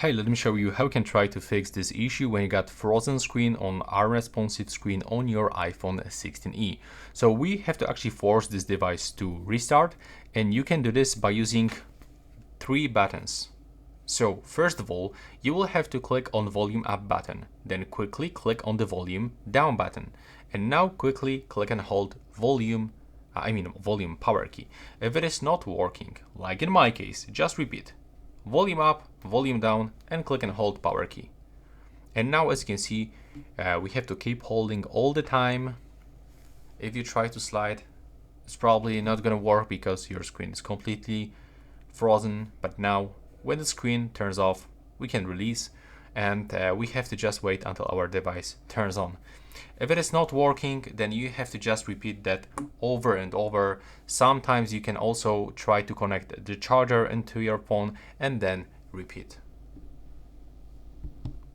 Hey, let me show you how you can try to fix this issue when you got frozen screen on unresponsive screen on your iPhone 16e. So we have to actually force this device to restart, and you can do this by using three buttons. So first of all, you will have to click on volume up button, then quickly click on the volume down button, and now quickly click and hold volume power key. If it is not working, like in my case, just repeat volume up, volume down, and click and hold power key. And now as you can see, we have to keep holding all the time. If you try to slide, it's probably not gonna work because your screen is completely frozen. But now when the screen turns off, we can release, and we have to just wait until our device turns on. If it is not working, then you have to just repeat that over and over. Sometimes you can also try to connect the charger into your phone and then repeat.